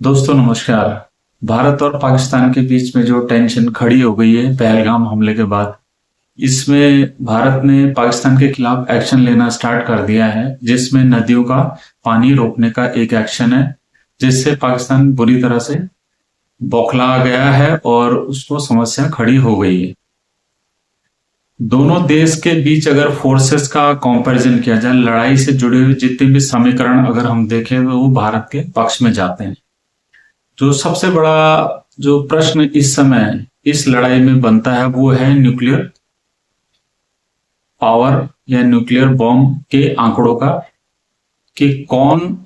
दोस्तों नमस्कार। भारत और पाकिस्तान के बीच में जो टेंशन खड़ी हो गई है पहलगाम हमले के बाद, इसमें भारत ने पाकिस्तान के खिलाफ एक्शन लेना स्टार्ट कर दिया है, जिसमें नदियों का पानी रोकने का एक एक्शन है, जिससे पाकिस्तान बुरी तरह से बौखला गया है और उसको समस्या खड़ी हो गई है। दोनों देश के बीच अगर फोर्सेस का कंपैरिजन किया जाए, लड़ाई से जुड़े हुए जितने भी समीकरण अगर हम देखें तो वो भारत के पक्ष में जाते हैं। जो सबसे बड़ा जो प्रश्न इस समय इस लड़ाई में बनता है वो है न्यूक्लियर पावर या न्यूक्लियर बॉम्ब के आंकड़ों का, कि कौन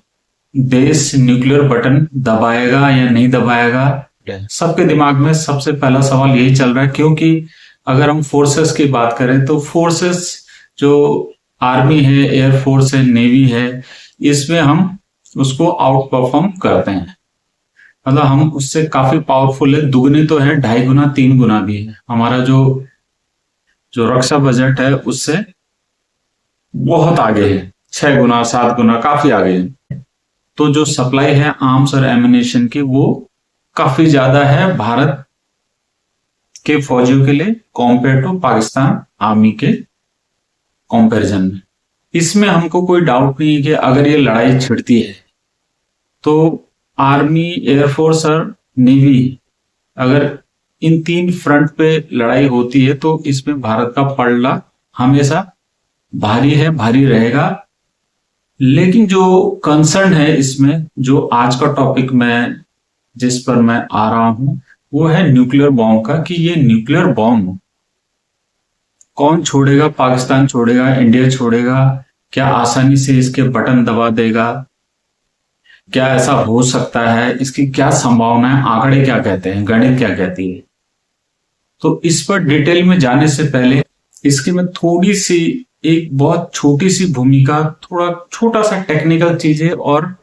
देश न्यूक्लियर बटन दबाएगा या नहीं दबाएगा। सबके दिमाग में सबसे पहला सवाल यही चल रहा है, क्योंकि अगर हम फोर्सेस की बात करें तो फोर्सेस जो आर्मी है, एयरफोर्स है, नेवी है, इसमें हम उसको आउट परफॉर्म करते हैं। मतलब हम उससे काफी पावरफुल है, दुगनी तो है, ढाई गुना तीन गुना भी है। हमारा जो जो रक्षा बजट है उससे बहुत आगे है, छह गुना सात गुना काफी आगे है। तो जो सप्लाई है आर्म्स और एमिनेशन की वो काफी ज्यादा है भारत के फौजियों के लिए कंपेयर टू पाकिस्तान आर्मी के कंपैरिजन में। इसमें हमको कोई डाउट नहीं है कि अगर ये लड़ाई छिड़ती है तो आर्मी, एयरफोर्स और नेवी, अगर इन तीन फ्रंट पे लड़ाई होती है तो इसमें भारत का पलड़ा हमेशा भारी है, भारी रहेगा। लेकिन जो कंसर्न है इसमें, जो आज का टॉपिक मैं जिस पर मैं आ रहा हूं, वो है न्यूक्लियर बॉम्ब का, कि ये न्यूक्लियर बॉम्ब कौन छोड़ेगा? पाकिस्तान छोड़ेगा, इंडिया छोड़ेगा? क्या आसानी से इसके बटन दबा देगा? क्या ऐसा हो सकता है? इसकी क्या संभावना है? आंकड़े क्या कहते हैं, गणित क्या कहती है? तो इस पर डिटेल में जाने से पहले इसकी मैं थोड़ी सी, एक बहुत छोटी सी भूमिका, थोड़ा छोटा सा टेक्निकल चीजें और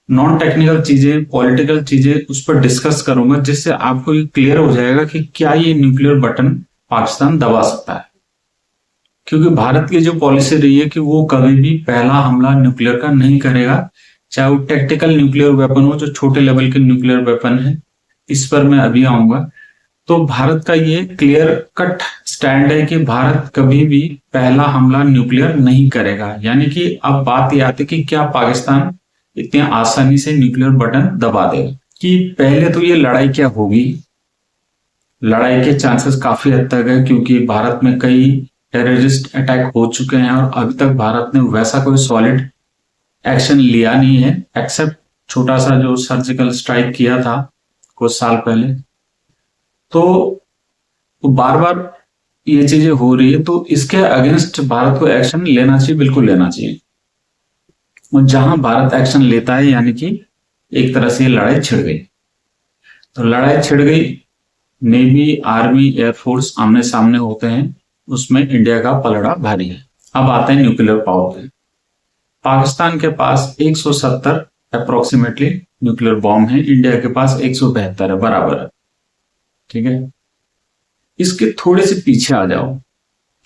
नॉन टेक्निकल चीजें, पॉलिटिकल चीजें उस पर डिस्कस करूंगा, जिससे आपको ये क्लियर हो जाएगा कि क्या ये न्यूक्लियर बटन पाकिस्तान दबा सकता है। क्योंकि भारत की जो पॉलिसी रही है कि वो कभी भी पहला हमला न्यूक्लियर का नहीं करेगा, चाहे वो टैक्टिकल न्यूक्लियर वेपन हो, जो छोटे लेवल के न्यूक्लियर वेपन है, इस पर मैं अभी आऊंगा। तो भारत का ये क्लियर कट स्टैंड है कि भारत कभी भी पहला हमला न्यूक्लियर नहीं करेगा। यानी कि अब बात ये आती है कि क्या पाकिस्तान इतनी आसानी से न्यूक्लियर बटन दबा देगा। कि पहले तो ये लड़ाई क्या होगी, लड़ाई के चांसेस काफी हद तक है, क्योंकि भारत में कई टेररिस्ट अटैक हो चुके हैं और अभी तक भारत ने वैसा कोई सॉलिड एक्शन लिया नहीं है, एक्सेप्ट छोटा सा जो सर्जिकल स्ट्राइक किया था कुछ साल पहले। तो बार बार ये चीजें हो रही है, तो इसके अगेंस्ट भारत को एक्शन लेना चाहिए, बिल्कुल लेना चाहिए। और जहां भारत एक्शन लेता है, यानी कि एक तरह से लड़ाई छिड़ गई। तो लड़ाई छिड़ गई, नेवी, आर्मी, एयरफोर्स आमने सामने होते हैं, उसमें इंडिया का पलड़ा भारी है। अब आते हैं न्यूक्लियर पावर पे। पाकिस्तान के पास 170 अप्रोक्सीमेटली न्यूक्लियर बॉम्ब है, इंडिया के पास 172 है, बराबर है। ठीक है, इसके थोड़े से पीछे आ जाओ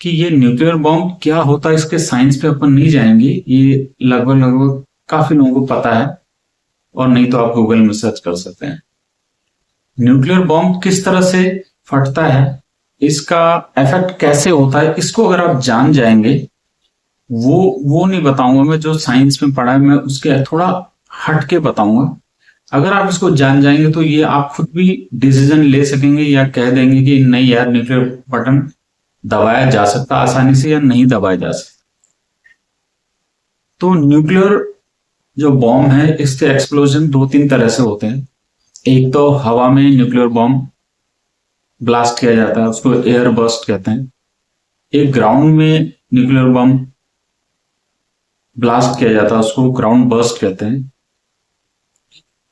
कि ये न्यूक्लियर बॉम्ब क्या होता है। इसके साइंस पे अपन नहीं जाएंगे, ये लगभग लगभग काफी लोगों को पता है, और नहीं तो आप गूगल में सर्च कर सकते हैं। न्यूक्लियर बॉम्ब किस तरह से फटता है, इसका इफेक्ट कैसे होता है, इसको अगर आप जान जाएंगे, वो नहीं बताऊंगा मैं जो साइंस में पढ़ा है, मैं उसके थोड़ा हट के बताऊंगा। अगर आप इसको जान जाएंगे तो ये आप खुद भी डिसीजन ले सकेंगे, या कह देंगे कि नहीं यार, न्यूक्लियर बटन दबाया जा सकता आसानी से या नहीं दबाया जा सकता। तो न्यूक्लियर जो बॉम्ब है, इसके एक्सप्लोजन दो तीन तरह से होते हैं। एक तो हवा में न्यूक्लियर बॉम्ब ब्लास्ट किया जाता है, उसको एयर बर्स्ट कहते हैं। एक ग्राउंड में न्यूक्लियर बॉम्ब ब्लास्ट किया जाता है, उसको ग्राउंड बर्स्ट कहते हैं।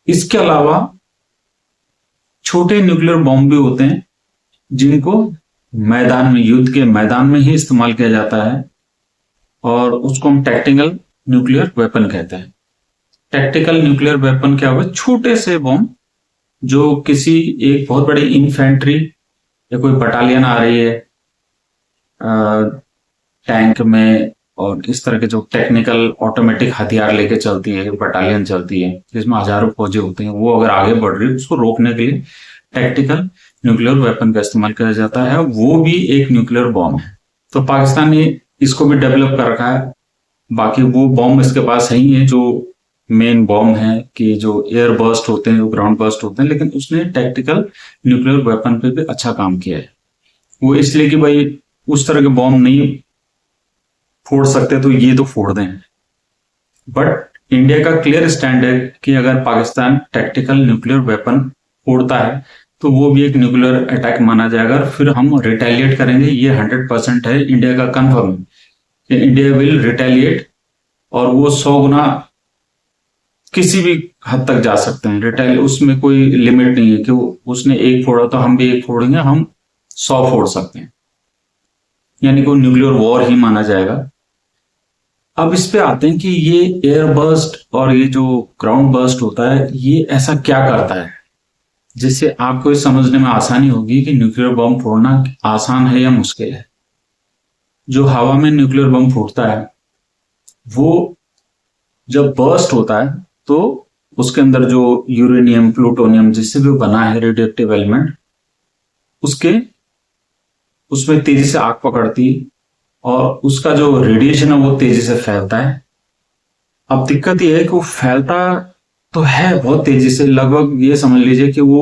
इसके अलावा छोटे न्यूक्लियर बॉम्ब भी होते हैं, जिनको मैदान में, युद्ध के मैदान में ही इस्तेमाल किया जाता है, और उसको हम टैक्टिकल न्यूक्लियर वेपन कहते हैं। टैक्टिकल न्यूक्लियर वेपन क्या हुआ? छोटे से बॉम्ब जो किसी एक बहुत बड़ी इन्फेंट्री या कोई बटालियन आ रही है टैंक में और इस तरह के जो टेक्निकल ऑटोमेटिक हथियार लेके चलती है, बटालियन चलती है जिसमें हजारों फौजी होते हैं, वो अगर आगे बढ़ रही है उसको रोकने के लिए टैक्टिकल न्यूक्लियर वेपन का इस्तेमाल किया जाता है। वो भी एक न्यूक्लियर बॉम्ब है। तो पाकिस्तान ने इसको भी डेवलप कर रखा है। बाकी वो बॉम्ब इसके पास है ही है जो मेन बॉम्ब है कि जो एयर बर्स्ट होते हैं, जो ग्राउंड बर्स्ट होते हैं, लेकिन उसने टैक्टिकल न्यूक्लियर वेपन पे भी अच्छा काम किया है। वो इसलिए कि भाई उस तरह के बॉम्ब नहीं फोड़ सकते तो ये तो फोड़ दें। बट इंडिया का क्लियर स्टैंड है कि अगर पाकिस्तान टैक्टिकल न्यूक्लियर वेपन फोड़ता है तो वो भी एक न्यूक्लियर अटैक माना जाएगा, फिर हम रिटेलिएट करेंगे। ये 100% है, इंडिया का कन्फर्म है कि इंडिया विल रिटेलिएट, और वो 100 गुना किसी भी हद तक जा सकते हैं। रिटेल उसमें कोई लिमिट नहीं है कि उसने एक फोड़ा तो हम भी एक फोड़ेंगे, हम 100 फोड़ सकते हैं, यानी कि न्यूक्लियर वॉर ही माना जाएगा। अब इस पे आते हैं कि ये एयर बर्स्ट और ये जो ग्राउंड बर्स्ट होता है ये ऐसा क्या करता है जिससे आपको समझने में आसानी होगी कि न्यूक्लियर बम फोड़ना आसान है या मुश्किल है। जो हवा में न्यूक्लियर बम फूटता है वो जब बर्स्ट होता है तो उसके अंदर जो यूरेनियम प्लूटोनियम जिससे भी बना है रेडियोएक्टिव एलिमेंट, उसमें तेजी से आग पकड़ती और उसका जो रेडिएशन है वो तेजी से फैलता है। अब दिक्कत यह है कि वो फैलता तो है बहुत तेजी से, लगभग ये समझ लीजिए कि वो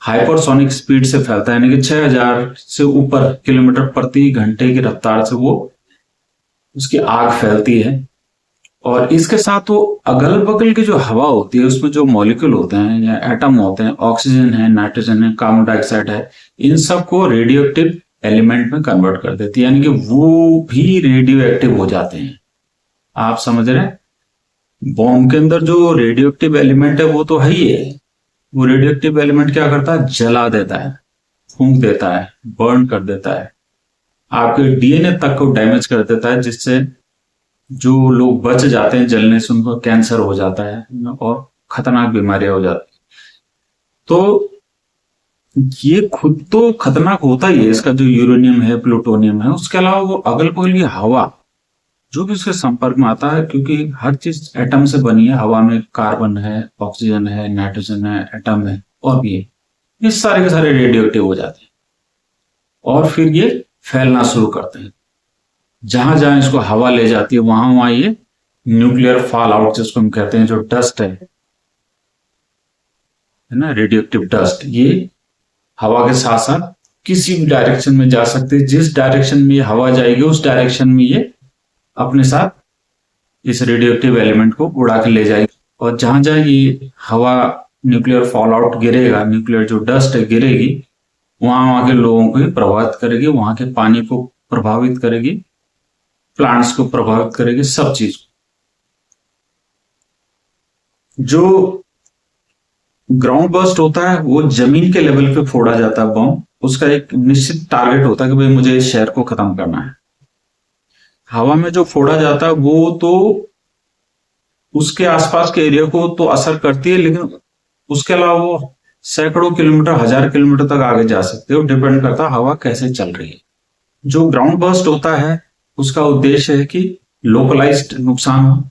हाइपरसोनिक स्पीड से फैलता है, यानी कि 6000 से ऊपर किलोमीटर प्रति घंटे की रफ्तार से वो उसकी आग फैलती है। और इसके साथ वो अगल बगल की जो हवा होती है उसमें जो मॉलिक्यूल होते हैं या एटम होते हैं, ऑक्सीजन है, नाइट्रोजन है, कार्बन डाइऑक्साइड है, इन सबको रेडियो एक्टिव एलिमेंट में कन्वर्ट कर देती है, यानी कि वो भी रेडियो एक्टिव हो जाते हैं। आप समझ रहे हैं? बॉम्ब के अंदर जो रेडियो एक्टिव एलिमेंट है वो तो है ही है। वो रेडियो एक्टिव एलिमेंट क्या करता है? जला देता है, फूंक देता है, बर्न कर देता है, आपके डीएनए तक को डैमेज कर देता है, जिससे जो लोग बच जाते हैं जलने से उनको कैंसर हो जाता है और खतरनाक बीमारियां हो जाती हैं। तो ये खुद तो खतरनाक होता ही है, इसका जो यूरेनियम है, प्लूटोनियम है, उसके अलावा वो अगल बगल की हवा जो भी उसके संपर्क में आता है, क्योंकि हर चीज एटम से बनी है, हवा में कार्बन है, ऑक्सीजन है, नाइट्रोजन है, एटम है और भी है, ये सारे के सारे रेडियो एक्टिव हो जाते हैं और फिर ये फैलना शुरू करते हैं। जहां जहां इसको हवा ले जाती है वहां वहां ये न्यूक्लियर फॉल आउट जिसको हम कहते हैं, जो डस्ट है ना, रेडियो एक्टिव डस्ट, ये हवा के साथ साथ किसी भी डायरेक्शन में जा सकते हैं। जिस डायरेक्शन में ये हवा जाएगी उस डायरेक्शन में ये अपने साथ इस रेडियो एक्टिव एलिमेंट को उड़ा के ले जाएगी। और जहां जहां ये हवा न्यूक्लियर फॉल आउट गिरेगा, न्यूक्लियर जो डस्ट है गिरेगी, वहां वहां के लोगों को ही प्रभावित करेगी, वहां के पानी को प्रभावित करेगी, प्लांट्स को प्रभावित करेगी, सब चीज। जो ग्राउंड बर्स्ट होता है वो जमीन के लेवल पे फोड़ा जाता है बम। उसका एक निश्चित टारगेट होता है कि भाई मुझे इस शहर को खत्म करना है। हवा में जो फोड़ा जाता है वो तो उसके आसपास के एरिया को तो असर करती है, लेकिन उसके अलावा वो सैकड़ों किलोमीटर, 1000 किलोमीटर तक आगे जा सकते हो, डिपेंड करता है हवा कैसे चल रही है। जो ग्राउंड बर्स्ट होता है उसका उद्देश्य है कि लोकलाइज्ड नुकसान हो,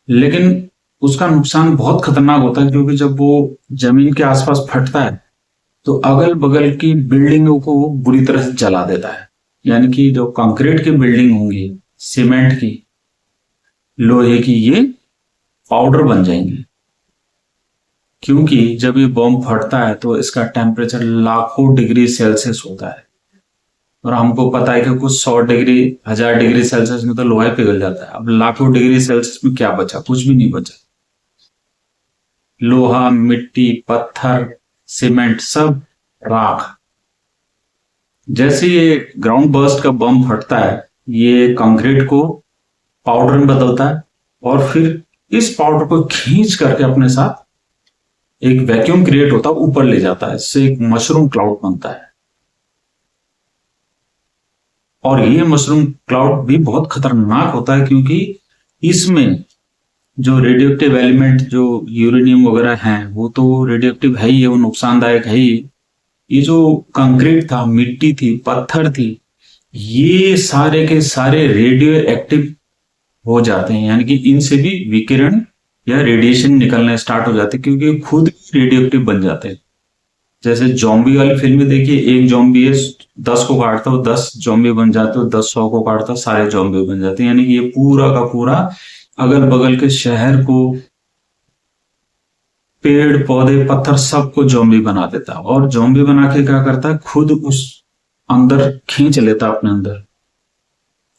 लेकिन उसका नुकसान बहुत खतरनाक होता है, क्योंकि जब वो जमीन के आसपास फटता है तो अगल बगल की बिल्डिंगों को वो बुरी तरह से जला देता है। यानी कि जो कंक्रीट की बिल्डिंग होंगी, सीमेंट की, लोहे की, ये पाउडर बन जाएंगे। क्योंकि जब ये बॉम्ब फटता है तो इसका टेम्परेचर लाखों डिग्री सेल्सियस होता है, और हमको पता है कि कुछ 100 डिग्री, 1000 डिग्री सेल्सियस में तो लोहा पिघल जाता है। अब लाखों डिग्री सेल्सियस में क्या बचा? कुछ भी नहीं बचा। लोहा, मिट्टी, पत्थर, सीमेंट, सब राख। जैसे ये ग्राउंड बर्स्ट का बम फटता है, ये कंक्रीट को पाउडर में बदलता है और फिर इस पाउडर को खींच करके अपने साथ एक वैक्यूम क्रिएट होता है, ऊपर ले जाता है, इससे एक मशरूम क्लाउड बनता है। और ये मशरूम क्लाउड भी बहुत खतरनाक होता है, क्योंकि इसमें जो रेडियो एक्टिव एलिमेंट, जो यूरेनियम वगैरह हैं, वो तो रेडियो एक्टिव है ही है, वो नुकसानदायक है ही। ये जो कंक्रीट था, मिट्टी थी, पत्थर थी, ये सारे के सारे रेडियो एक्टिव हो जाते हैं, यानी कि इनसे भी विकिरण या रेडिएशन निकलना स्टार्ट हो जाते हैं, क्योंकि खुद रेडियो एक्टिव बन जाते हैं। जैसे जॉम्बी वाली फिल्म में देखिए, एक जॉम्बी है, 10 को काटता हो 10 जॉम्बी बन जाते हो, 10 100 को काटता सारे जॉम्बी बन जाते हैं, यानी कि ये पूरा का पूरा अगल बगल के शहर को, पेड़ पौधे पत्थर सबको जॉम्बी बना देता है। और जॉम्बी बना के क्या करता है, खुद उस अंदर खींच लेता है अपने अंदर।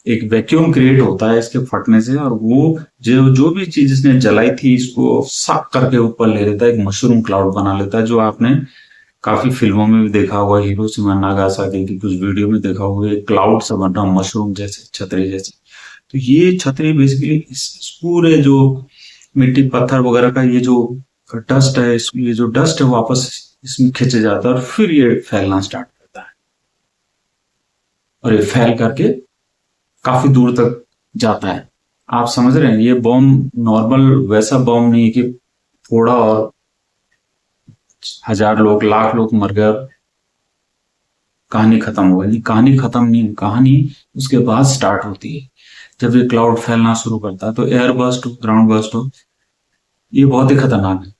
एक वैक्यूम क्रिएट होता है इसके फटने से, और वो जो जो भी चीज इसने जलाई थी इसको साफ करके ऊपर ले लेता है, एक मशरूम क्लाउड बना लेता है, जो आपने काफी फिल्मों में भी देखा होगा, हिरोशिमा नागासाकी की कुछ वीडियो में देखा होगा, एक क्लाउड सा बन रहा मशरूम जैसे, छतरी जैसे। तो ये छतरी बेसिकली इस पूरे जो मिट्टी पत्थर वगैरह का ये जो डस्ट है, ये जो डस्ट है वापस इसमें खिंच जाता है, और फिर ये फैलना स्टार्ट करता है, और ये फैल करके काफी दूर तक जाता है। आप समझ रहे हैं, ये बॉम्ब नॉर्मल वैसा बॉम्ब नहीं है कि फोड़ा और 1000 लोग 1,00,000 लोग मर गए, कहानी खत्म हो गई। कहानी खत्म नहीं, कहानी उसके बाद स्टार्ट होती है जब ये क्लाउड फैलना शुरू करता है। तो एयर बर्स्ट हो, ग्राउंड बर्स्ट हो, ये बहुत ही खतरनाक है।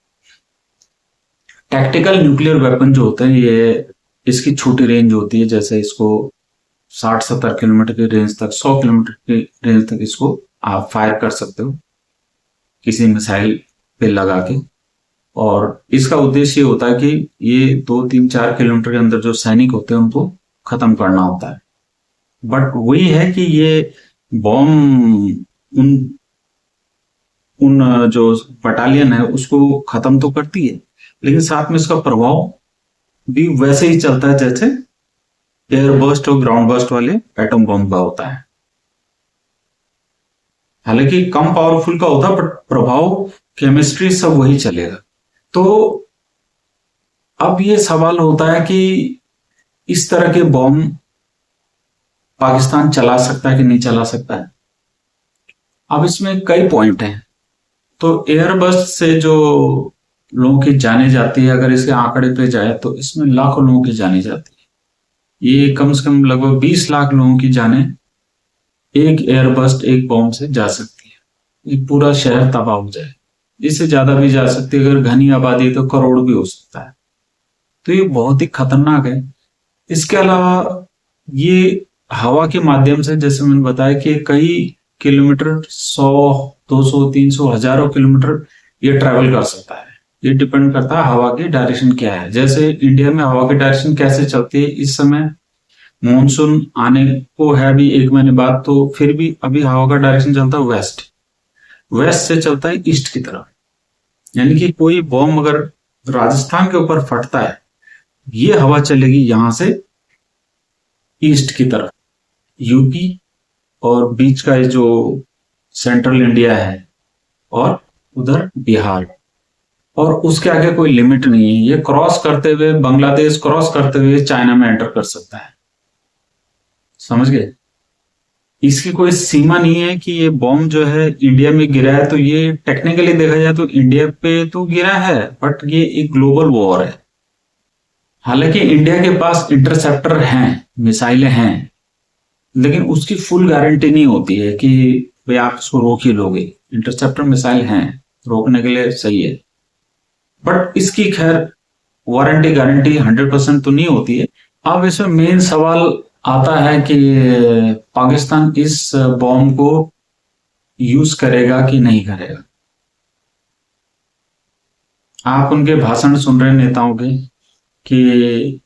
टैक्टिकल न्यूक्लियर वेपन जो होते हैं, ये इसकी छोटी रेंज होती है, जैसे इसको 60-70 किलोमीटर की रेंज तक, 100 किलोमीटर की रेंज तक इसको आप फायर कर सकते हो किसी मिसाइल पे लगा के। और इसका उद्देश्य ये होता है कि ये 2-3-4 किलोमीटर के अंदर जो सैनिक होते हैं उनको खत्म करना होता है। बट वही है कि ये बॉम्ब उन उन जो बटालियन है उसको खत्म तो करती है, लेकिन साथ में इसका प्रभाव भी वैसे ही चलता है जैसे एयर बर्स्ट और ग्राउंड बर्स्ट वाले एटम बॉम्ब का होता है। हालांकि कम पावरफुल का होता है, बट प्रभाव केमिस्ट्री सब वही चलेगा। तो अब ये सवाल होता है कि इस तरह के बॉम्ब पाकिस्तान चला सकता है कि नहीं चला सकता है। अब इसमें कई पॉइंट हैं। तो एयरबस से जो लोगों की जाने जाती है, अगर इसके आंकड़े पे जाए तो इसमें लाखों लोगों की जाने जाती है। ये कम से कम लगभग 20 लाख लोगों की जाने एक एयरबस्ट एक बॉम्ब से जा सकती है। ये पूरा शहर तबाह हो जाए, इससे ज्यादा भी जा सकती है, अगर घनी आबादी है तो करोड़ भी हो सकता है। तो ये बहुत ही खतरनाक है। इसके अलावा ये हवा के माध्यम से, जैसे मैंने बताया कि कई किलोमीटर, 100 200 300 हजारों किलोमीटर ये ट्रैवल कर सकता है। ये डिपेंड करता है हवा की डायरेक्शन क्या है। जैसे इंडिया में हवा की डायरेक्शन कैसे चलती है, इस समय मॉनसून आने को है अभी 1 महीने बाद, तो फिर भी अभी हवा का डायरेक्शन चलता है वेस्ट, वेस्ट से चलता है ईस्ट की तरफ। यानी कि कोई बॉम्ब अगर राजस्थान के ऊपर फटता है, ये हवा चलेगी यहां से ईस्ट की तरफ, यूपी और बीच का जो सेंट्रल इंडिया है, और उधर बिहार, और उसके आगे कोई लिमिट नहीं है। ये क्रॉस करते हुए बांग्लादेश, क्रॉस करते हुए चाइना में एंटर कर सकता है। समझ गए, इसकी कोई सीमा नहीं है कि ये बॉम्ब जो है इंडिया में गिरा है तो ये टेक्निकली देखा जाए तो इंडिया पे तो गिरा है, बट ये एक ग्लोबल वॉर है। हालांकि इंडिया के पास इंटरसेप्टर हैं, मिसाइलें हैं, लेकिन उसकी फुल गारंटी नहीं होती है कि भाई आप इसको रोक ही लोगे। इंटरसेप्टर मिसाइल हैं, रोकने के लिए सही है, बट इसकी खैर वारंटी गारंटी 100% तो नहीं होती है। अब इसमें मेन सवाल आता है कि पाकिस्तान इस बॉम्ब को यूज करेगा कि नहीं करेगा। आप उनके भाषण सुन रहे नेताओं के कि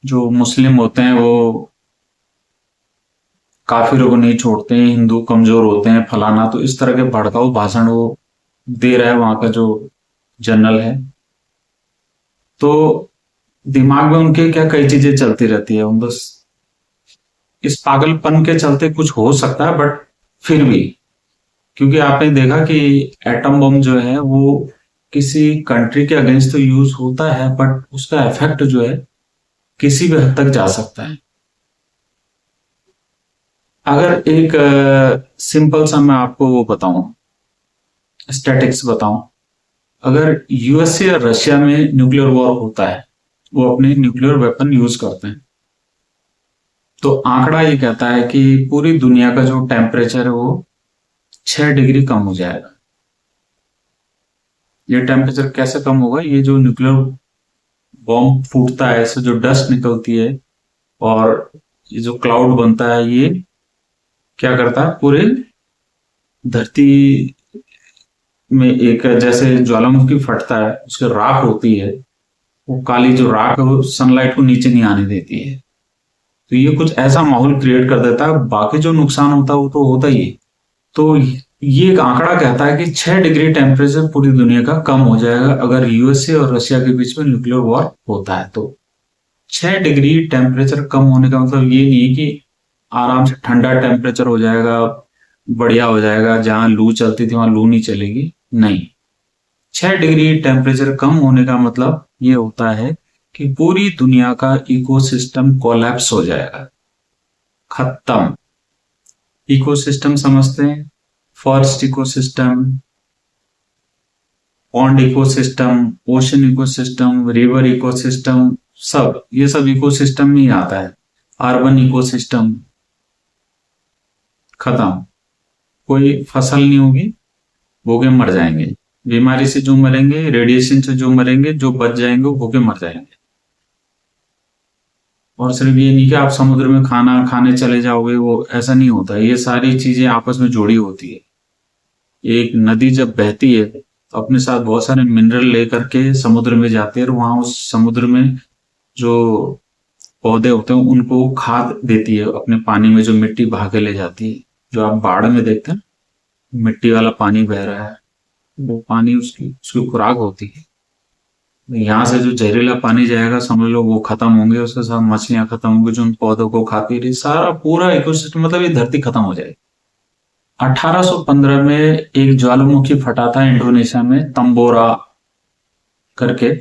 जो मुस्लिम होते हैं वो काफिरों को नहीं छोड़ते हैं, हिंदू कमजोर होते हैं, फलाना, तो इस तरह के भड़काऊ भाषण वो दे रहा है वहां का जो जनरल है। तो दिमाग में उनके क्या कई चीजें चलती रहती है, बस इस पागलपन के चलते कुछ हो सकता है, बट फिर भी, क्योंकि आपने देखा कि एटम बम जो है वो किसी कंट्री के अगेंस्ट तो यूज होता है, बट उसका इफेक्ट जो है किसी भी हद तक जा सकता है। अगर एक सिंपल सा मैं आपको वो बताऊं, स्टैटिक्स बताऊं, अगर यूएसए या रशिया में न्यूक्लियर वॉर होता है, वो अपने न्यूक्लियर वेपन यूज करते हैं, तो आंकड़ा ये कहता है कि पूरी दुनिया का जो टेम्परेचर है वो 6 डिग्री कम हो जाएगा। ये टेम्परेचर कैसे कम होगा? ये जो न्यूक्लियर बॉम्ब फूटता है, इससे जो डस्ट निकलती है और ये जो क्लाउड बनता है, ये क्या करता है, पूरे धरती में एक जैसे ज्वालामुखी फटता है, उसकी राख होती है, वो काली जो राख है वो सनलाइट को नीचे नहीं आने देती है। तो ये कुछ ऐसा माहौल क्रिएट कर देता है। बाकी जो नुकसान होता है वो तो होता ही है। तो ये एक आंकड़ा कहता है कि 6 डिग्री टेम्परेचर पूरी दुनिया का कम हो जाएगा अगर यूएसए और रशिया के बीच में न्यूक्लियर वॉर होता है। तो 6 डिग्री टेम्परेचर कम होने का मतलब ये नहीं है कि आराम से ठंडा टेम्परेचर हो जाएगा, बढ़िया हो जाएगा, जहां लू चलती थी वहां लू नहीं चलेगी, नहीं। 6 डिग्री टेम्परेचर कम होने का मतलब ये होता है कि पूरी दुनिया का इकोसिस्टम कोलैप्स हो जाएगा, खत्म। इकोसिस्टम समझते हैं? Forest ecosystem, pond ecosystem, ocean ecosystem, river ecosystem, सब ये सब इकोसिस्टम में ही आता है। अर्बन इकोसिस्टम, खत्म। कोई फसल नहीं होगी, भूखे मर जाएंगे, बीमारी से जो मरेंगे, रेडिएशन से जो मरेंगे, जो बच जाएंगे वो भूखे मर जाएंगे। और सिर्फ ये नहीं कि आप समुद्र में खाना खाने चले जाओगे, वो ऐसा नहीं होता। ये सारी चीजें आपस में जुड़ी होती है। एक नदी जब बहती है तो अपने साथ बहुत सारे मिनरल लेकर के समुद्र में जाती है और वहां उस समुद्र में जो पौधे होते हैं उनको खाद देती है। अपने पानी में जो मिट्टी बहा के ले जाती है, जो आप बाढ़ में देखते हैं मिट्टी वाला पानी बह रहा है, वो पानी उसकी उसकी खुराक होती है। यहाँ से जो जहरीला पानी जाएगा समझ लो वो खत्म होंगे, उसके साथ मछलियां खत्म होंगी जो उन पौधों को खाती रही, सारा पूरा इकोसिस्टम, मतलब ये धरती खत्म हो जाएगी। 1815 में एक ज्वालामुखी फटा था इंडोनेशिया में, तंबोरा करके।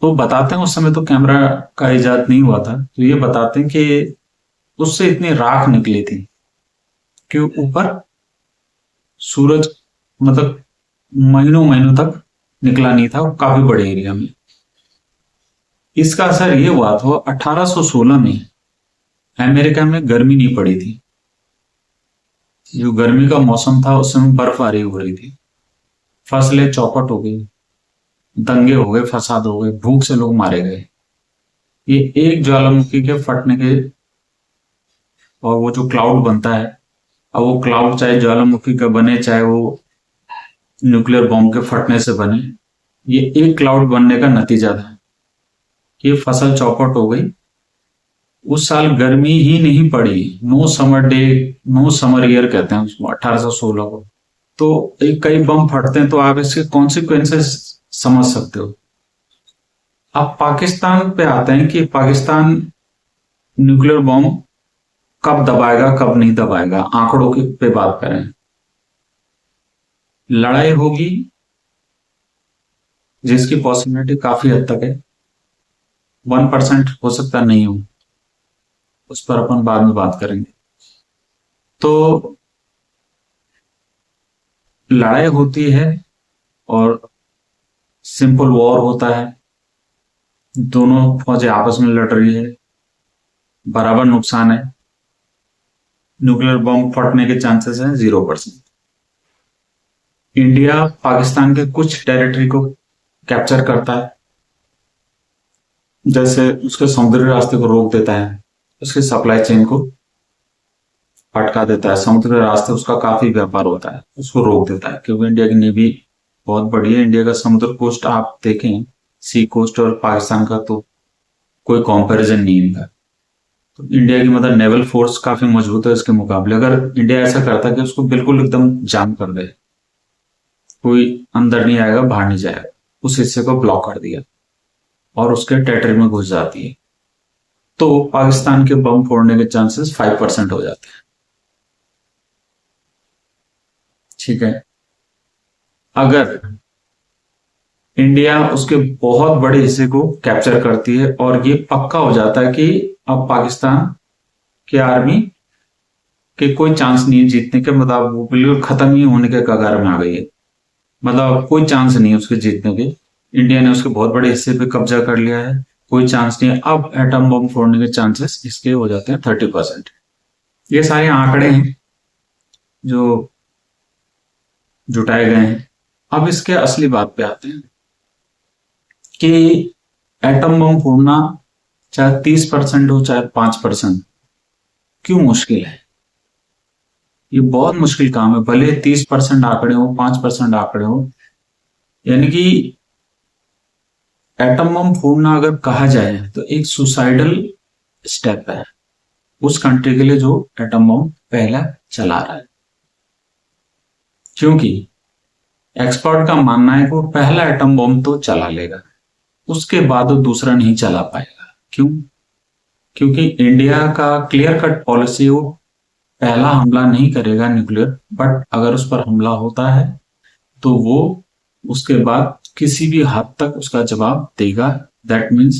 तो बताते हैं उस समय तो कैमरा का इजाद नहीं हुआ था, तो ये बताते हैं कि उससे इतनी राख निकली थी कि ऊपर सूरज मतलब महीनों महीनों तक निकला नहीं था, काफी बड़े एरिया में। इसका असर ये हुआ था 1816 में अमेरिका में गर्मी नहीं पड़ी थी। जो गर्मी का मौसम था उस समय बर्फबारी हो रही थी, फसलें चौपट हो गई, दंगे हो गए, फसाद हो गए, भूख से लोग मारे गए। ये एक ज्वालामुखी के फटने के, और वो जो क्लाउड बनता है, अब वो क्लाउड चाहे ज्वालामुखी का बने चाहे वो न्यूक्लियर बॉम्ब के फटने से बने, ये एक क्लाउड बनने का नतीजा था। ये फसल चौपट हो गई। उस साल गर्मी ही नहीं पड़ी, no summer day, no summer year कहते हैं उसको, 1816 को। तो एक कई बम फटते हैं तो आप इसके कॉन्सिक्वेंसेस समझ सकते हो। अब पाकिस्तान पे आते हैं कि पाकिस्तान न्यूक्लियर बॉम्ब कब दबाएगा कब नहीं दबाएगा। आंकड़ों की पे बात करें, लड़ाई होगी जिसकी पॉसिबिलिटी काफी हद तक है, 1% हो सकता नहीं हो, उस पर अपन बाद में बात करेंगे। तो लड़ाई होती है और सिंपल वॉर होता है, दोनों फौजें आपस में लड़ रही है, बराबर नुकसान है। न्यूक्लियर बॉम्ब फटने के चांसेस हैं 0%। इंडिया पाकिस्तान के कुछ टेरिटरी को कैप्चर करता है, जैसे उसके समुद्री रास्ते को रोक देता है, उसके सप्लाई चेन को अटका देता है। समुद्री रास्ते उसका काफी व्यापार होता है, उसको रोक देता है, क्योंकि इंडिया की नेवी बहुत बड़ी है। इंडिया का समुद्र कोस्ट आप देखें, सी कोस्ट और पाकिस्तान का तो कोई कंपैरिजन नहीं है इनका। तो इंडिया की मतलब नेवल फोर्स काफी मजबूत है इसके मुकाबले। अगर इंडिया ऐसा करता है कि उसको बिल्कुल एकदम जाम कर दे, कोई अंदर नहीं आएगा बाहर नहीं जाएगा, उस हिस्से को ब्लॉक कर दिया और उसके टेरिटरी में घुस जाती है, तो पाकिस्तान के बम फोड़ने के चांसेस 5% हो जाते हैं। ठीक है, अगर इंडिया उसके बहुत बड़े हिस्से को कैप्चर करती है और ये पक्का हो जाता है कि अब पाकिस्तान की आर्मी के कोई चांस नहीं है जीतने के, मतलब वो बिल्कुल खत्म ही होने के कगार में आ गई है, मतलब कोई चांस नहीं है उसके जीतने के, इंडिया ने उसके बहुत बड़े हिस्से पे कब्जा कर लिया है, कोई चांस नहीं है। अब एटम बम फोड़ने के चांसेस इसके हो जाते हैं 30%। ये सारे आंकड़े हैं जो जुटाए गए हैं। अब इसके असली बात पे आते हैं कि एटम बम फोड़ना चाहे 30% हो चाहे 5%, क्यों मुश्किल है? ये बहुत मुश्किल काम है, भले 30% आंकड़े हो 5% आंकड़े हो। यानी कि एटम बम फोड़ना अगर कहा जाए तो एक सुसाइडल स्टेप है उस कंट्री के लिए जो एटम बम पहला चला रहा है, क्योंकि एक्सपर्ट का मानना है कि वो पहला एटम बम तो चला लेगा, उसके बाद वो दूसरा नहीं चला पाएगा। क्यों? क्योंकि इंडिया का क्लियर कट पॉलिसी, वो पहला हमला नहीं करेगा न्यूक्लियर, बट अगर उस पर हमला होता है तो वो उसके बाद किसी भी हद तक उसका जवाब देगा। दैट मीन्स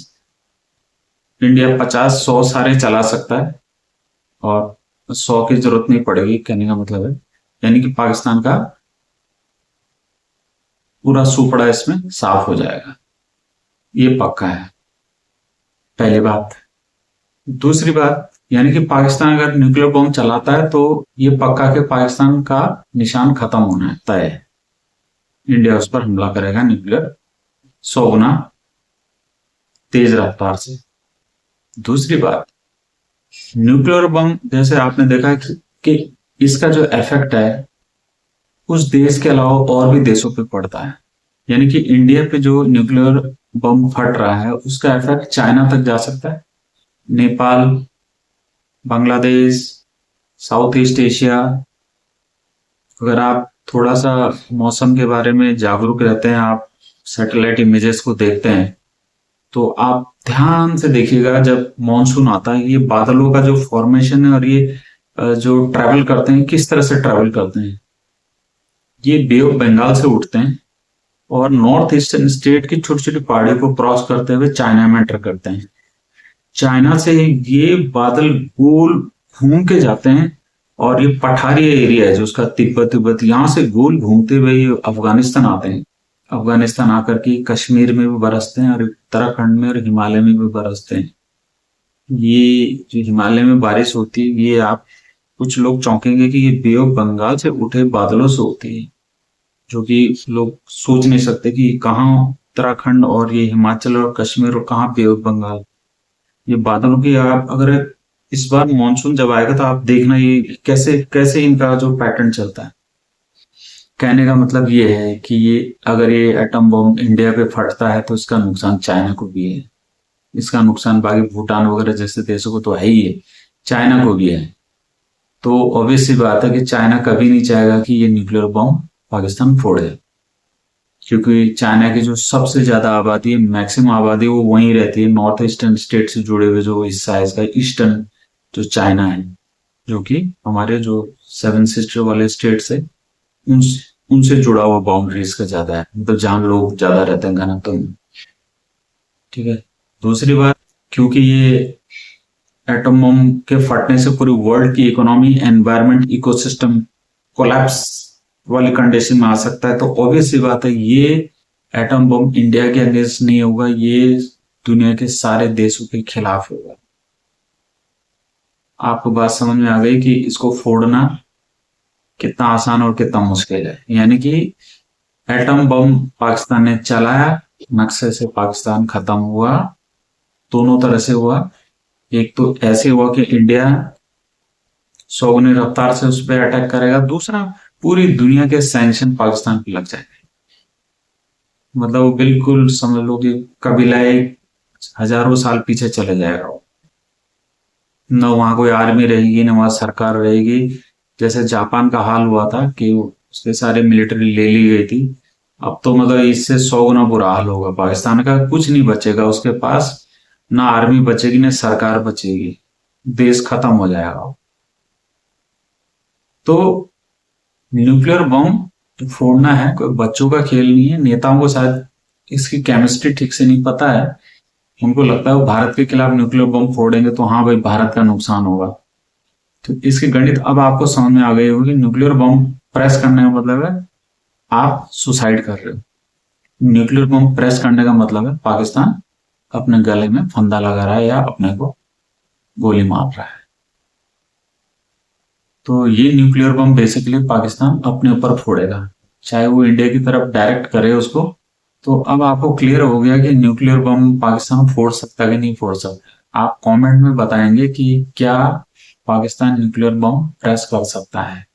इंडिया 50-100 सारे चला सकता है और 100 की जरूरत नहीं पड़ेगी, कहने का मतलब है। यानी कि पाकिस्तान का पूरा सुपड़ा इसमें साफ हो जाएगा, ये पक्का है, पहली बात। दूसरी बात, यानी कि पाकिस्तान अगर न्यूक्लियर बम चलाता है तो ये पक्का कि पाकिस्तान का निशान खत्म होना है, तय है। इंडिया उस पर हमला करेगा न्यूक्लियर 100 गुना तेज रफ्तार से। दूसरी बात, न्यूक्लियर बम जैसे आपने देखा कि इसका जो इफेक्ट है उस देश के अलावा और भी देशों पे पड़ता है। यानी कि इंडिया पे जो न्यूक्लियर बम फट रहा है उसका इफेक्ट चाइना तक जा सकता है, Nepal, Bangladesh, south east Asia. अगर आप थोड़ा सा मौसम के बारे में जागरूक रहते हैं, आप सैटेलाइट इमेजेस को देखते हैं, तो आप ध्यान से देखिएगा जब मॉनसून आता है ये बादलों का जो फॉर्मेशन है और ये जो ट्रैवल करते हैं किस तरह से ट्रैवल करते हैं। ये बे ऑफ बंगाल से उठते हैं और नॉर्थ ईस्टर्न स्टेट की छोटी छोटी पहाड़ियों को क्रॉस करते हुए चाइना में एंटर करते हैं। चाइना से ये बादल गोल घूम के जाते हैं और ये पठारी एरिया है जो उसका तिब्बत यहाँ से गोल घूमते हुए ये अफगानिस्तान आते हैं। अफगानिस्तान आकर के कश्मीर में भी बरसते हैं और उत्तराखंड में और हिमालय में भी बरसते हैं। ये जो हिमालय में बारिश होती है ये आप कुछ लोग चौंकेंगे कि ये बे ऑफ बंगाल से उठे बादलों से होती है, जो कि लोग सोच नहीं सकते कि कहाँ उत्तराखंड और ये हिमाचल और कश्मीर और कहाँ बे ऑफ बंगाल। ये बादलों की आप अगर इस बार मॉनसून जब आएगा तो आप देखना ये कैसे कैसे इनका जो पैटर्न चलता है। कहने का मतलब ये है कि ये अगर ये एटम बम इंडिया पे फटता है तो इसका नुकसान चाइना को भी है, इसका नुकसान बाकी भूटान वगैरह जैसे देशों को तो है ही है, चाइना को भी है। तो ऑब्वियस सी बात है कि चाइना कभी नहीं चाहेगा कि ये न्यूक्लियर बम पाकिस्तान फोड़े, क्योंकि चाइना की जो सबसे ज्यादा आबादी है, मैक्सिमम आबादी वो वहीं रहती है नॉर्थ ईस्टर्न स्टेट से जुड़े हुए जो हिस्सा है इसका, ईस्टर्न जो चाइना है, जो कि हमारे जो 7 सिस्टर वाले स्टेट्स है उन उनसे जुड़ा हुआ बाउंड्रीज का ज्यादा है, मतलब जहां लोग ज्यादा रहते हैं घनत्व में। ठीक है। दूसरी बात, क्योंकि ये एटम बम के फटने से पूरी वर्ल्ड की इकोनॉमी, एनवायरमेंट, इकोसिस्टम कोलैप्स वाली कंडीशन में आ सकता है, तो ऑब्वियस सी बात है ये एटम बम इंडिया के अगेंस्ट नहीं होगा, ये दुनिया के सारे देशों के खिलाफ होगा। आपको बात समझ में आ गई कि इसको फोड़ना कितना आसान और कितना मुश्किल है। यानी कि एटम बम पाकिस्तान ने चलाया, नक्शे से पाकिस्तान खत्म हुआ, दोनों तरह से हुआ। एक तो ऐसे हुआ कि इंडिया 100 गुनी रफ्तार से उस पर अटैक करेगा, दूसरा पूरी दुनिया के सैंक्शन पाकिस्तान पे लग जाएंगे। मतलब वो बिल्कुल समझ लो कि कबीला एक हजारों साल पीछे चले जाएगा। न वहां कोई आर्मी रहेगी, न वहां सरकार रहेगी। जैसे जापान का हाल हुआ था कि उसके सारे मिलिट्री ले ली गई थी, अब तो मतलब इससे 100 गुना बुरा हाल होगा। पाकिस्तान का कुछ नहीं बचेगा उसके पास, ना आर्मी बचेगी ना सरकार बचेगी, देश खत्म हो जाएगा। तो न्यूक्लियर बम फोड़ना है कोई बच्चों का खेल नहीं है। नेताओं को शायद इसकी केमिस्ट्री ठीक से नहीं पता है, उनको लगता है वो भारत के खिलाफ न्यूक्लियर बम फोड़ेंगे तो हाँ भाई भारत का नुकसान होगा। तो इसकी गणित अब आपको समझ में आ गई होगी। न्यूक्लियर बम प्रेस करने का मतलब है आप सुसाइड कर रहे हो, न्यूक्लियर बम प्रेस करने का मतलब है पाकिस्तान अपने गले में फंदा लगा रहा है या अपने को गोली मार रहा है। तो ये न्यूक्लियर बम बेसिकली पाकिस्तान अपने ऊपर फोड़ेगा, चाहे वो इंडिया की तरफ डायरेक्ट करे उसको। तो अब आपको क्लियर हो गया कि न्यूक्लियर बम पाकिस्तान फोड़ सकता है कि नहीं फोड़ सकता। आप कमेंट में बताएंगे कि क्या पाकिस्तान न्यूक्लियर बम प्रेस कर सकता है।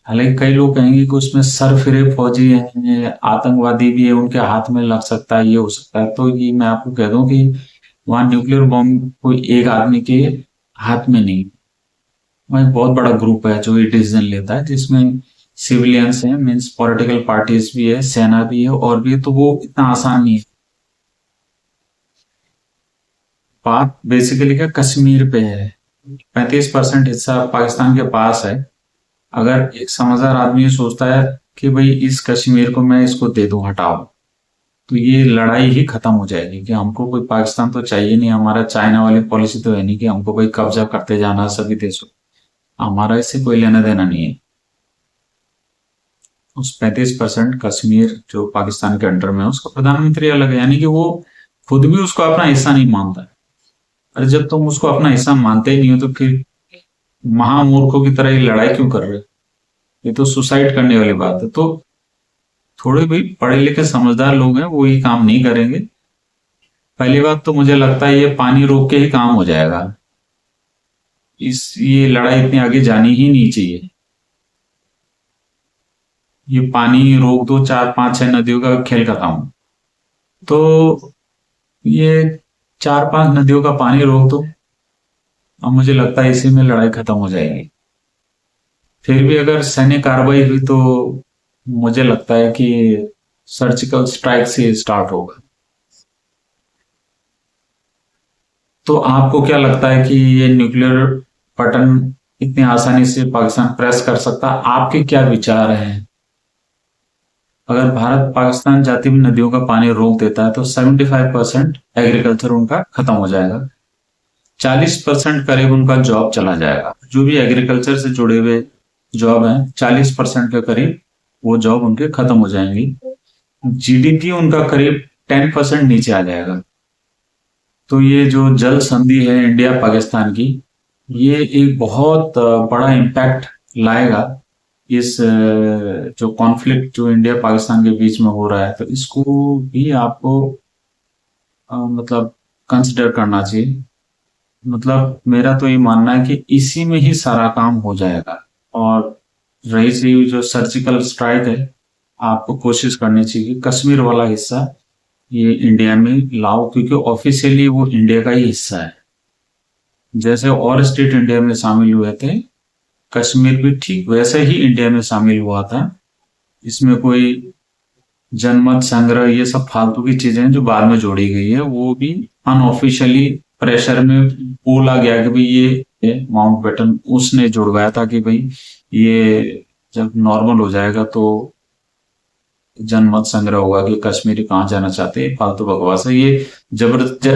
हालांकि कई लोग कहेंगे कि उसमें सरफिरे फौजी हैं, आतंकवादी भी है, उनके हाथ में लग सकता है, ये हो सकता है। तो ये मैं आपको कह दूं कि वहां न्यूक्लियर बम कोई एक आदमी के हाथ में नहीं, वहाँ एक बहुत बड़ा ग्रुप है जो ये डिसीजन लेता है, जिसमें सिविलियंस हैं, मीन्स पॉलिटिकल पार्टीज भी है, सेना भी है और भी है। तो वो इतना आसान नहीं है। बात बेसिकली क्या कश्मीर पे है। 35% हिस्सा पाकिस्तान के पास है। अगर एक समझदार आदमी ये सोचता है कि भाई इस कश्मीर को मैं इसको दे दूं, हटाओ, तो ये लड़ाई ही खत्म हो जाएगी कि हमको कोई पाकिस्तान तो चाहिए नहीं। हमारा चाइना वाली पॉलिसी तो है नहीं कि हमको कोई कब्जा करते जाना सभी देशों, हमारा इससे कोई लेना देना नहीं है। उस 35% कश्मीर जो पाकिस्तान के अंडर में है उसका प्रधानमंत्री अलग है, यानी कि वो खुद भी उसको अपना हिस्सा नहीं मानता। अरे जब तुम उसको अपना हिस्सा मानते ही नहीं हो तो फिर महामूर्खों की तरह ये लड़ाई क्यों कर रहे हो? ये तो सुसाइड करने वाली बात है। तो थोड़े भी पढ़े लिखे समझदार लोग हैं वो ये काम नहीं करेंगे। पहली बात तो मुझे लगता है ये पानी रोक के ही काम हो जाएगा। ये लड़ाई इतनी आगे जानी ही नहीं चाहिए। ये पानी रोक दो, 4 5 6 नदियों का खेल खत्म। तो ये 4 5 नदियों का पानी रोक दो, अब मुझे लगता है इसी में लड़ाई खत्म हो जाएगी। फिर भी अगर सैन्य कार्रवाई हुई तो मुझे लगता है कि सर्जिकल स्ट्राइक से स्टार्ट होगा। तो आपको क्या लगता है कि ये न्यूक्लियर बटन इतनी आसानी से पाकिस्तान प्रेस कर सकता? आपके क्या विचार हैं? अगर भारत पाकिस्तान जाती हुई नदियों का पानी रोक देता है तो 75% एग्रीकल्चर उनका खत्म हो जाएगा, 40% करीब उनका जॉब चला जाएगा। जो भी एग्रीकल्चर से जुड़े हुए जॉब हैं 40% के करीब वो जॉब उनके खत्म हो जाएंगी। जीडीपी उनका करीब 10% नीचे आ जाएगा। तो ये जो जल संधि है इंडिया पाकिस्तान की, ये एक बहुत बड़ा इम्पैक्ट लाएगा। इस जो कॉन्फ्लिक्ट जो इंडिया पाकिस्तान के बीच में हो रहा है, तो इसको भी आपको मतलब कंसिडर करना चाहिए। मतलब मेरा तो ये मानना है कि इसी में ही सारा काम हो जाएगा। और रही सी जो सर्जिकल स्ट्राइक है, आपको कोशिश करनी चाहिए कि कश्मीर वाला हिस्सा ये इंडिया में लाओ, क्योंकि ऑफिशियली वो इंडिया का ही हिस्सा है। जैसे और स्टेट इंडिया में शामिल हुए थे, कश्मीर भी ठीक वैसे ही इंडिया में शामिल हुआ था। इसमें कोई जनमत संग्रह ये सब फालतू की चीजें जो बाद में जोड़ी गई है, वो भी अनऑफिशियली प्रेशर में बोला गया कि भाई ये माउंटबेटन उसने जुड़वाया था कि भाई ये जब नॉर्मल हो जाएगा तो जनमत संग्रह होगा कि कश्मीरी कहाँ जाना चाहते हैं। फालतू बकवास है ये, जबरदस्त।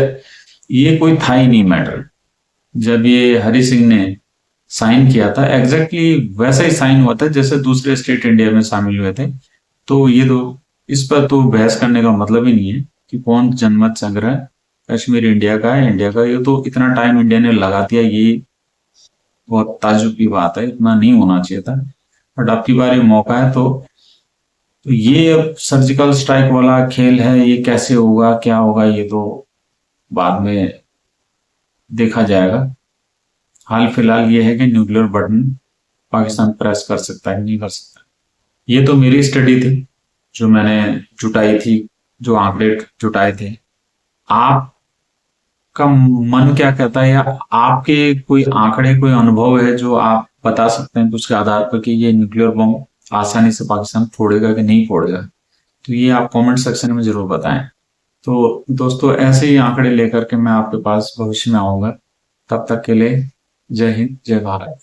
ये कोई था ही नहीं मैटर। जब ये हरि सिंह ने साइन किया था एग्जैक्टली वैसा ही साइन हुआ था जैसे दूसरे स्टेट इंडिया में शामिल हुए थे। तो ये तो इस पर तो बहस करने का मतलब ही नहीं है कि कौन जनमत संग्रह कश्मीर इंडिया का है, इंडिया का। ये तो इतना टाइम इंडिया ने लगा दिया, ये बहुत ताज्जुब की बात है, इतना नहीं होना चाहिए था। बट अब की बार ये मौका है। तो ये अब सर्जिकल स्ट्राइक वाला खेल है, ये कैसे होगा क्या होगा ये तो बाद में देखा जाएगा। हाल फिलहाल ये है कि न्यूक्लियर बटन पाकिस्तान प्रेस कर सकता है नहीं कर सकता। ये तो मेरी स्टडी थी जो मैंने जुटाई थी, जो आंकड़े जुटाए थे। आपका मन क्या कहता है, या आपके कोई आंकड़े कोई अनुभव है जो आप बता सकते हैं उसके आधार पर कि ये न्यूक्लियर बम आसानी से पाकिस्तान फोड़ेगा कि नहीं फोड़ेगा? तो ये आप कमेंट सेक्शन में जरूर बताएं। तो दोस्तों ऐसे ही आंकड़े लेकर के मैं आपके पास भविष्य में आऊंगा। तब तक के लिए जय हिंद जय भारत।